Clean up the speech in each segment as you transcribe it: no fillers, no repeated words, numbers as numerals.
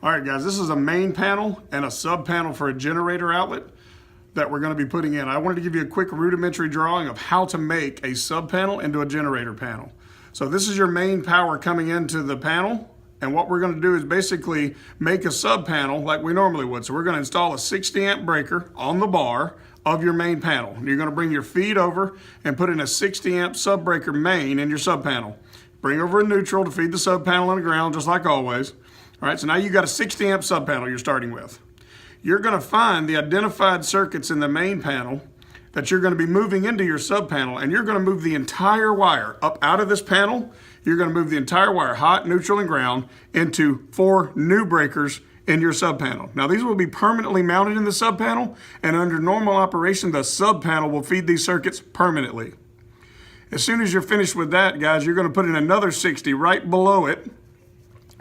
All right, guys, this is a main panel and a sub panel for a generator outlet that we're going to be putting in. I wanted to give you a quick rudimentary drawing of how to make a sub panel into a generator panel. So this is your main power coming into the panel, and what we're going to do is basically make a sub panel like we normally would. So we're going to install a 60 amp breaker on the bar of your main panel. You're going to bring your feed over and put in a 60 amp sub breaker main in your sub panel. Bring over a neutral to feed the sub panel on the ground, just like always. All right, so now you got a 60 amp sub panel you're starting with. You're going to find the identified circuits in the main panel that you're going to be moving into your sub panel, and you're going to move the entire wire up out of this panel. You're going to move the entire wire, hot, neutral, and ground, into 4 new breakers in your sub panel. Now these will be permanently mounted in the sub panel, and under normal operation, the sub panel will feed these circuits permanently. As soon as you're finished with that, guys, you're going to put in another 60 right below it,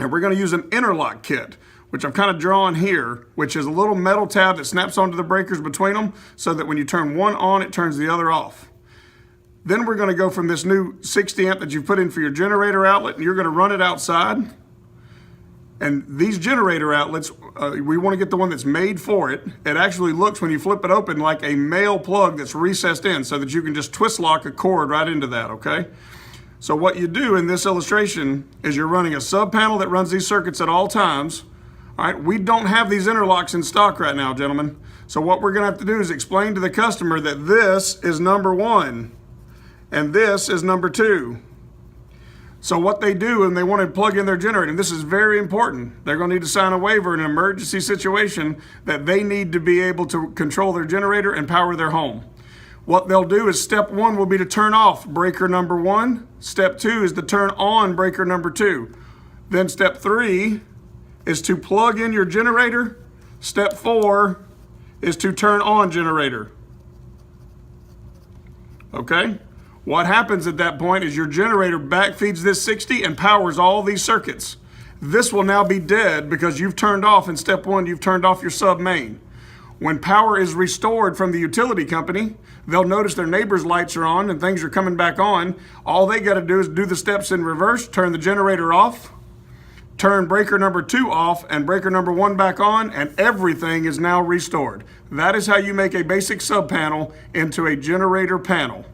and we're going to use an interlock kit, which I've kind of drawn here, which is a little metal tab that snaps onto the breakers between them so that when you turn one on, it turns the other off. Then we're going to go from this new 60 amp that you've put in for your generator outlet, and you're going to run it outside. And these generator outlets, we want to get the one that's made for it. It actually looks, when you flip it open, like a male plug that's recessed in so that you can just twist lock a cord right into that, okay? So what you do in this illustration is you're running a sub panel that runs these circuits at all times. All right, we don't have these interlocks in stock right now, gentlemen. So what we're gonna have to do is explain to the customer that this is number 1 and this is number 2. So what they do, and they want to plug in their generator, and this is very important, they're going to need to sign a waiver in an emergency situation that they need to be able to control their generator and power their home. What they'll do is step 1 will be to turn off breaker number 1. Step 2 is to turn on breaker number 2. Then step 3 is to plug in your generator. Step 4 is to turn on generator. Okay? What happens at that point is your generator backfeeds this 60 and powers all these circuits. This will now be dead because you've turned off, in step 1, you've turned off your sub main. When power is restored from the utility company, they'll notice their neighbor's lights are on and things are coming back on. All they got to do is do the steps in reverse, turn the generator off, turn breaker number 2 off and breaker number 1 back on, and everything is now restored. That is how you make a basic sub panel into a generator panel.